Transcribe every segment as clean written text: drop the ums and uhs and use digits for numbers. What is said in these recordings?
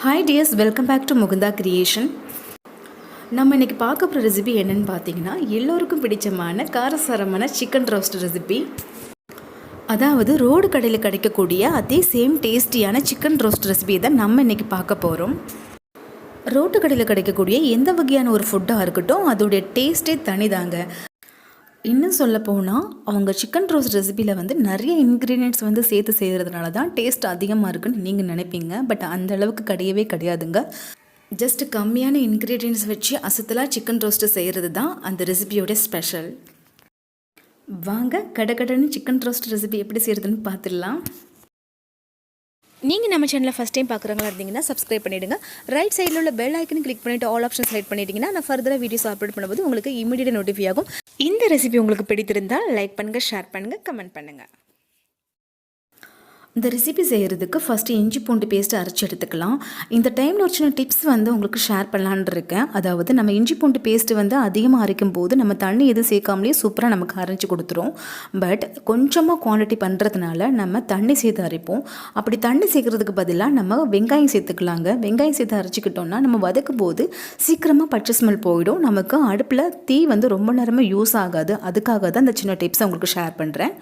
Hi dears, welcome back to Mukunda creation. நம்ம இன்றைக்கி பார்க்க போகிற ரெசிபி என்னென்னு பார்த்தீங்கன்னா, எல்லோருக்கும் பிடிச்சமான காரசாரமான சிக்கன் ரோஸ்ட் ரெசிபி. அதாவது ரோடு கடையில் கிடைக்கக்கூடிய அதே சேம் டேஸ்டியான சிக்கன் ரோஸ்ட் ரெசிபியை தான் நம்ம இன்றைக்கி பார்க்க போகிறோம். ரோட்டு கடையில் கிடைக்கக்கூடிய எந்த வகையான ஒரு ஃபுட்டாக இருக்கட்டும், அதோடைய டேஸ்ட்டே தனிதாங்க. இன்னும் சொல்லப்போனால் அவங்க சிக்கன் ரோஸ்ட் ரெசிபியில் வந்து நிறைய இன்க்ரீடியன்ட்ஸ் வந்து சேர்த்து செய்கிறதுனால தான் டேஸ்ட் அதிகமாக இருக்குன்னு நீங்கள் நினைப்பீங்க. பட் அந்த அளவுக்கு கிடையாதுங்க. ஜஸ்ட் கம்மியான இன்க்ரீடியன்ட்ஸ் வச்சு அசத்தலாக சிக்கன் ரோஸ்ட்டு செய்கிறது தான் அந்த ரெசிபியோட ஸ்பெஷல். வாங்க கடகடன்னு சிக்கன் ரோஸ்ட் ரெசிபி எப்படி செய்கிறதுன்னு பார்த்துடலாம். நீங்கள் நம்ம சேனலில் ஃபஸ்ட் டைம் பார்க்குறவங்களா இருந்தீங்கன்னா சப்ஸ்கிரைப் பண்ணிவிடுங்க. ரைட் சைடில் உள்ள பெல் ஐக்கன் கிளிக் பண்ணிவிட்டு ஆல் ஆப்ஷன் செலக்ட் பண்ணிட்டீங்கன்னா நான் ஃபர்தராக வீடியோஸ் அப்லோட் பண்ணும்போது உங்களுக்கு இமீடியட் நோட்டிஃபை ஆகும். இந்த ரெசிபி உங்களுக்கு பிடித்திருந்தால் லைக் பண்ணுங்கள், ஷேர் பண்ணுங்கள், கமெண்ட் பண்ணுங்கள். இந்த ரெசிபி செய்கிறதுக்கு ஃபஸ்ட்டு இஞ்சி பூண்டு பேஸ்ட்டு அரைச்சி எடுத்துக்கலாம். இந்த டைமில் ஒரு சின்ன டிப்ஸ் வந்து உங்களுக்கு ஷேர் பண்ணலான்னு இருக்கேன். அதாவது நம்ம இஞ்சி பூண்டு பேஸ்ட்டு வந்து அதிகமாக அரைக்கும் போது நம்ம தண்ணி எதுவும் சேர்க்காமலே சூப்பராக நமக்கு அரைச்சி கொடுத்துரும். பட் கொஞ்சமாக குவான்டிட்டி பண்ணுறதுனால நம்ம தண்ணி சேர்த்து அரைப்போம். அப்படி தண்ணி சேர்க்குறதுக்கு பதிலாக நம்ம வெங்காயம் சேர்த்துக்கலாங்க. வெங்காயம் சேர்த்து அரைச்சிக்கிட்டோம்னா நம்ம வதக்கும் போது சீக்கிரமாக பச்சை ஸ்மெல் போயிடும். நமக்கு அடுப்பில் தீ வந்து ரொம்ப நேரமாக யூஸ் ஆகாது. அதுக்காக தான் இந்த சின்ன டிப்ஸை உங்களுக்கு ஷேர் பண்ணுறேன்.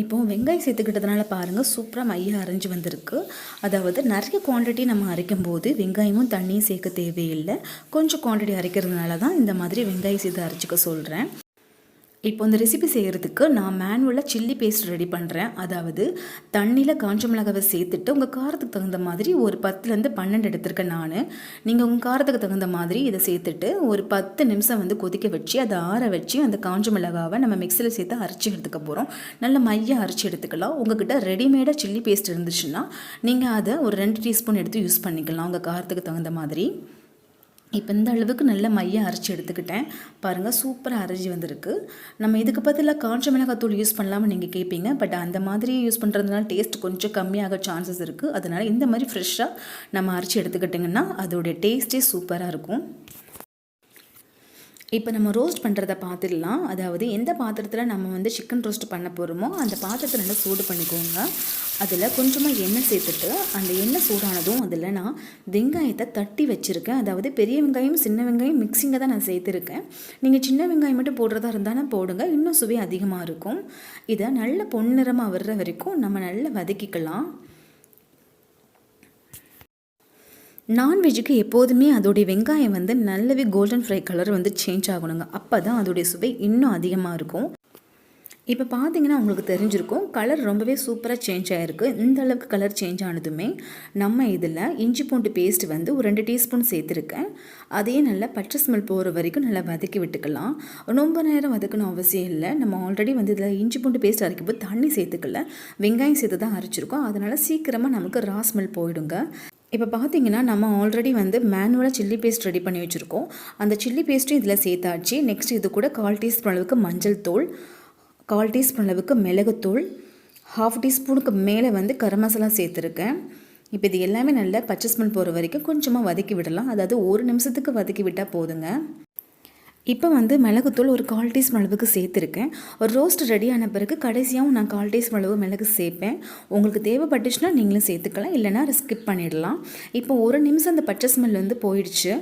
இப்போது வெங்காயம் சேர்த்துக்கிட்டதுனால பாருங்கள் சூப்பராக மையாக அரைஞ்சி வந்திருக்கு. அதாவது நிறைய குவான்டிட்டி நம்ம அரைக்கும் போது வெங்காயமும் தண்ணியும் சேர்க்க தேவையில்லை. கொஞ்சம் குவான்டிட்டி அரைக்கிறதுனால தான் இந்த மாதிரி வெங்காயம் சேர்த்து அரைச்சிக்க சொல்கிறேன். இப்போ இந்த ரெசிபி செய்கிறதுக்கு நான் மேனுவலாக சில்லி பேஸ்ட் ரெடி பண்ணுறேன். அதாவது தண்ணியில் காஞ்ச மிளகாவை சேர்த்துட்டு உங்கள் காரத்துக்கு தகுந்த மாதிரி ஒரு 10லேருந்து 12 எடுத்திருக்கேன் நான். நீங்கள் உங்கள் காரத்துக்கு தகுந்த மாதிரி இதை சேர்த்துட்டு ஒரு 10 நிமிஷம் வந்து கொதிக்க வச்சு அதை ஆற வச்சு அந்த காஞ்ச மிளகாவை நம்ம மிக்சியில் சேர்த்து அரைச்சி எடுத்துக்க போகிறோம். நல்ல மையாக அரைச்சி எடுத்துக்கலாம். உங்கள்கிட்ட ரெடிமேடாக சில்லி பேஸ்ட் இருந்துச்சுன்னா நீங்கள் அதை ஒரு 2 டீஸ்பூன் எடுத்து யூஸ் பண்ணிக்கலாம் உங்கள் காரத்துக்கு தகுந்த மாதிரி. இப்போ இந்த அளவுக்கு நல்ல மையாக அரைச்சி எடுத்துக்கிட்டேன். பாருங்கள் சூப்பராக அரைச்சி வந்திருக்கு. நம்ம இதுக்கு பதிலாக காஞ்ச மிளகாத்தூள் யூஸ் பண்ணலாமல் நீங்கள் கேட்பீங்க. பட் அந்த மாதிரி யூஸ் பண்ணுறதுனால டேஸ்ட் கொஞ்சம் கம்மியாக சான்சஸ் இருக்குது. அதனால் இந்த மாதிரி ஃப்ரெஷ்ஷாக நம்ம அரைச்சி எடுத்துக்கிட்டிங்கன்னா அதோடைய டேஸ்ட்டே சூப்பராக இருக்கும். இப்போ நம்ம ரோஸ்ட் பண்ணுறத பார்த்துடலாம். அதாவது எந்த பாத்திரத்தில் நம்ம வந்து சிக்கன் ரோஸ்ட் பண்ண போகிறோமோ அந்த பாத்திரத்தை நல்லா சூடு பண்ணிக்கோங்க. அதில் கொஞ்சமாக எண்ணெய் சேர்த்துட்டு அந்த எண்ணெய் சூடானதும் அதில் நான் வெங்காயத்தை தட்டி வச்சுருக்கேன். அதாவது பெரிய வெங்காயம் சின்ன வெங்காயம் மிக்சிங்கை தான் நான் சேர்த்துருக்கேன். நீங்கள் சின்ன வெங்காயம் மட்டும் போடுறதா இருந்தாலும் போடுங்க, இன்னும் சுவை அதிகமாக இருக்கும். இதை நல்ல பொன்னிறமாக வர்ற வரைக்கும் நம்ம நல்லா வதக்கிக்கலாம். நான்வெஜ்ஜுக்கு எப்போதுமே அதோடைய வெங்காயம் வந்து நல்லாவே கோல்டன் ஃப்ரை கலர் வந்து சேஞ்ச் ஆகணுங்க. அப்போ தான் அதோடைய சுவை இன்னும் அதிகமாக இருக்கும். இப்போ பார்த்தீங்கன்னா உங்களுக்கு தெரிஞ்சிருக்கும் கலர் ரொம்பவே சூப்பராக சேஞ்ச் ஆகிருக்கு. இந்த அளவுக்கு கலர் சேஞ்ச் ஆனதுமே நம்ம இதில் இஞ்சி பூண்டு பேஸ்ட் வந்து ஒரு 2 டீஸ்பூன் சேர்த்துருக்கேன். அதையே நல்லா பச்சை ஸ்மெல் போகிற வரைக்கும் நல்லா வதக்கி விட்டுக்கலாம். ரொம்ப நேரம் வதக்கணும் அவசியம் இல்லை. நம்ம ஆல்ரெடி வந்து இதில் இஞ்சி பூண்டு பேஸ்ட் அரைக்கும் போது தண்ணி சேர்த்துக்கல, வெங்காயம் சேர்த்து தான் அரைச்சிருக்கோம். அதனால் சீக்கிரமாக நமக்கு ரா ஸ்மெல் போயிடுங்க. இப்போ பார்த்தீங்கன்னா நம்ம ஆல்ரெடி வந்து மேனுவலாக சில்லி பேஸ்ட் ரெடி பண்ணி வச்சுருக்கோம். அந்த சில்லி பேஸ்ட்டும் இதில் சேர்த்தாச்சு. நெக்ஸ்ட் இது கூட 1/4 டீஸ்பூன் அளவுக்கு மஞ்சள் தூள், 1/4 டீஸ்பூன் அளவுக்கு மிளகுத்தூள், 1/2 டீஸ்பூனுக்கு மேலே வந்து கரம் மசாலா சேர்த்துருக்கேன். இப்போ இது எல்லாமே நல்லா பச்சை ஸ்மெல் போகிற வரைக்கும் கொஞ்சமாக வதக்கி விடலாம். அதாவது 1 நிமிஷத்துக்கு வதக்கி விட்டால் போதுங்க. இப்போ வந்து மிளகுத்தூள் ஒரு 1/4 டீஸ்பூன் அளவுக்கு சேர்த்துருக்கேன். ஒரு ரோஸ்ட் ரெடி ஆன பிறகு கடைசியாகவும் நான் 1/4 டீஸ்பூன் அளவு மிளகு சேர்ப்பேன். உங்களுக்கு தேவைப்பட்டுச்சுன்னா நீங்களும் சேர்த்துக்கலாம், இல்லைனா அதை ஸ்கிப் பண்ணிடலாம். இப்போ 1 நிமிஷம் அந்த பச்சை ஸ்மெல் வந்து போயிடுச்சு.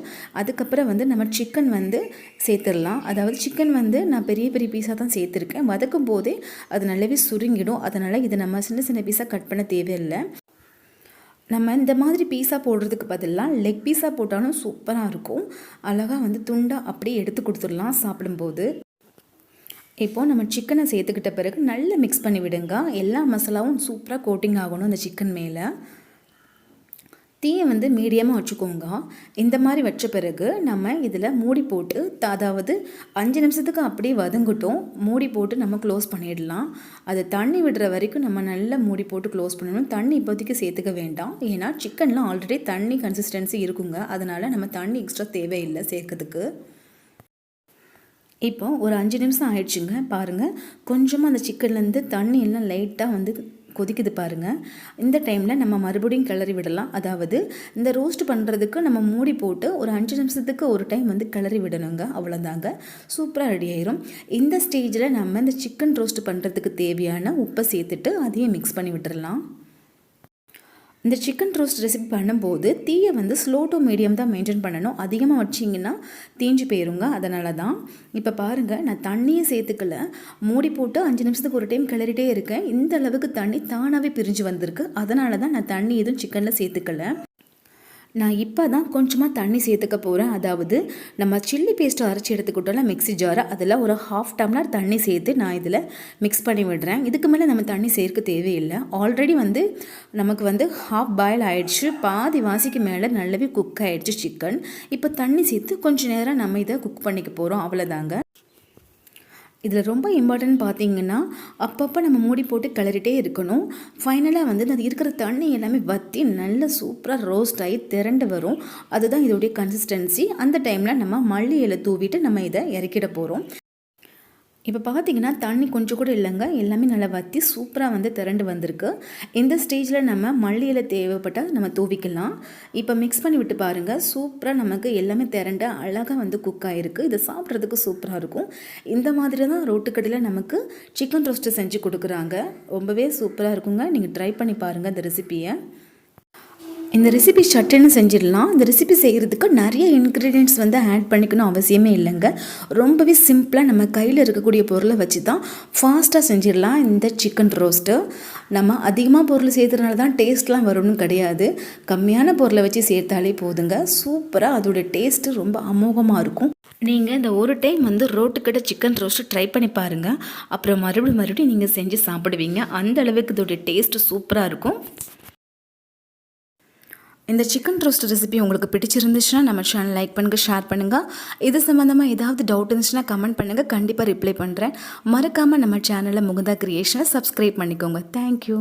அதுக்கப்புறம் வந்து நம்ம சிக்கன் வந்து சேர்த்துடலாம். அதாவது சிக்கன் வந்து நான் பெரிய பெரிய பீஸாக தான் சேர்த்துருக்கேன். வதக்கும் போதே அது நல்லாவே சுருங்கிடும். அதனால் இதை நம்ம சின்ன சின்ன பீஸாக கட் பண்ண தேவையில்லை. நம்ம இந்த மாதிரி பீஸா போடுறதுக்கு பதிலாக லெக் பீஸா போட்டாலும் சூப்பராக இருக்கும். அழகாக வந்து துண்டாக அப்படியே எடுத்து கொடுத்துடலாம் சாப்பிடும்போது. இப்போது நம்ம சிக்கனை சேர்த்துக்கிட்ட பிறகு நல்லா மிக்ஸ் பண்ணி விடுங்க. எல்லா மசாலாவும் சூப்பராக கோட்டிங் ஆகணும் அந்த சிக்கன் மேலே. தீயை வந்து மீடியமாக வச்சுக்கோங்க. இந்த மாதிரி வச்ச பிறகு நம்ம இதில் மூடி போட்டு அதாவது 5 நிமிஷத்துக்கு அப்படியே வதங்கட்டும். மூடி போட்டு நம்ம க்ளோஸ் பண்ணிடலாம். அது தண்ணி விடுற வரைக்கும் நம்ம நல்லா மூடி போட்டு க்ளோஸ் பண்ணணும். தண்ணி இப்போதைக்கு சேர்த்துக்க வேண்டாம். ஏன்னா சிக்கன்லாம் ஆல்ரெடி தண்ணி கன்சிஸ்டன்சி இருக்குங்க. அதனால் நம்ம தண்ணி எக்ஸ்ட்ரா தேவையில்லை சேர்க்கறதுக்கு. இப்போ ஒரு 5 நிமிஷம் ஆயிடுச்சுங்க. பாருங்கள் கொஞ்சமாக அந்த சிக்கன்லேருந்து தண்ணி எல்லாம் லைட்டாக வந்து கொதிக்குது பாருங்கள். இந்த டைமில் நம்ம மறுபடியும் கிளறி விடலாம். அதாவது இந்த ரோஸ்ட் பண்ணுறதுக்கு நம்ம மூடி போட்டு ஒரு 5 நிமிஷத்துக்கு ஒரு டைம் வந்து கிளறி விடணுங்க. அவ்வளோதாங்க, சூப்பராக ரெடி ஆயிரும். இந்த ஸ்டேஜில் நம்ம இந்த சிக்கன் ரோஸ்ட் பண்ணுறதுக்கு தேவையான உப்பை சேர்த்துட்டு அதையும் மிக்ஸ் பண்ணி விட்டுடலாம். இந்த சிக்கன் ரோஸ்ட் ரெசிபி பண்ணும்போது தீயை வந்து ஸ்லோ டு மீடியம் தான் மெயின்டைன் பண்ணணும். அதிகமாக வச்சிங்கன்னா தீஞ்சு போயிருங்க. அதனால தான் இப்போ பாருங்கள், நான் தண்ணியை சேர்த்துக்கல, மூடி போட்டு 5 நிமிஷத்துக்கு ஒரு டைம் கிளறிட்டே இருக்கேன். இந்த அளவுக்கு தண்ணி தானாகவே பிரிஞ்சு வந்திருக்கு. அதனால தான் நான் தண்ணி எதுவும் சிக்கனில் சேர்த்துக்கல. நான் இப்போ தான் கொஞ்சமாக தண்ணி சேர்த்துக்க போகிறேன். அதாவது நம்ம சில்லி பேஸ்ட்டு அரைச்சி எடுத்துக்கிட்டோம்ல மிக்ஸி ஜாரை, அதில் ஒரு 1/2 டம்ளர் தண்ணி சேர்த்து நான் இதில் மிக்ஸ் பண்ணி விடுறேன். இதுக்கு மேலே நம்ம தண்ணி சேர்க்க தேவையில்லை. ஆல்ரெடி வந்து நமக்கு வந்து ஹாஃப் பாயில் ஆகிடுச்சு, பாதி வாசிக்கு மேலே நல்லாவே குக் ஆகிடுச்சு சிக்கன். இப்போ தண்ணி சேர்த்து கொஞ்சம் நேரம் நம்ம இதை குக் பண்ணிக்க போகிறோம், அவ்வளோதாங்க. இதில் ரொம்ப இம்பார்ட்டன்ட் பார்த்தீங்கன்னா, அப்பப்போ நம்ம மூடி போட்டு கிளறிட்டே இருக்கணும். ஃபைனலாக வந்து அது இருக்கிற தண்ணி எல்லாமே வற்றி நல்ல சூப்பராக ரோஸ்ட் ஆகி திரண்டு வரும். அதுதான் இதோடைய கன்சிஸ்டன்சி. அந்த டைமில் நம்ம மல்லி இலை தூவிட்டு நம்ம இதை இறக்கிட போகிறோம். இப்போ பார்த்தீங்கன்னா தண்ணி கொஞ்சம் கூட இல்லைங்க, எல்லாமே நல்லா வற்றி சூப்பராக வந்து திரண்டு வந்திருக்கு. இந்த ஸ்டேஜில் நம்ம மல்லி இலை தேவைப்பட்டால் நம்ம தூவிக்கலாம். இப்போ மிக்ஸ் பண்ணி விட்டு பாருங்கள், சூப்பராக நமக்கு எல்லாமே திரண்டு அழகாக வந்து குக் ஆகிருக்கு. இதை சாப்பிட்றதுக்கு சூப்பராக இருக்கும். இந்த மாதிரி தான் ரோட்டுக்கடையில் நமக்கு சிக்கன் ரோஸ்ட்டு செஞ்சு கொடுக்குறாங்க. ரொம்பவே சூப்பராக இருக்குங்க. நீங்கள் ட்ரை பண்ணி பாருங்கள் இந்த ரெசிபியை. இந்த ரெசிபி சட்டுன்னு செஞ்சிடலாம். இந்த ரெசிபி செய்கிறதுக்கு நிறைய இன்க்ரீடியன்ட்ஸ் வந்து ஆட் பண்ணிக்கணும் அவசியமே இல்லைங்க. ரொம்பவே சிம்பிளாக நம்ம கையில் இருக்கக்கூடிய பொருளை வச்சு தான் ஃபாஸ்ட்டாக செஞ்சிடலாம் இந்த சிக்கன் ரோஸ்ட்டு. நம்ம அதிகமாக பொருள் சேர்த்துறதுனால தான் டேஸ்ட்லாம் வரும்னு கிடையாது. கம்மியான பொருளை வச்சு சேர்த்தாலே போதுங்க, சூப்பராக அதோடய டேஸ்ட்டு ரொம்ப அமோகமாக இருக்கும். நீங்கள் இந்த ஒரு டைம் வந்து ரோட்டுக்கடை சிக்கன் ரோஸ்ட்டு ட்ரை பண்ணி பாருங்கள். அப்புறம் மறுபடியும் நீங்கள் செஞ்சு சாப்பிடுவீங்க. அந்த அளவுக்கு இதோடைய டேஸ்ட்டு சூப்பராக இருக்கும். இந்த சிக்கன் ரோஸ்ட் ரெசிபி உங்களுக்கு பிடிச்சிருந்துச்சுன்னா நம்ம சேனல் லைக் பண்ணுங்கள், ஷேர் பண்ணுங்கள். இது சம்மந்தமாக ஏதாவது டவுட் இருந்துச்சுன்னா கமெண்ட் பண்ணுங்கள், கண்டிப்பாக ரிப்ளை பண்ணுறேன். மறக்காமல் நம்ம சேனலில் முகுந்தா கிரியேஷனை சப்ஸ்கிரைப் பண்ணிக்கோங்க. தேங்க்யூ.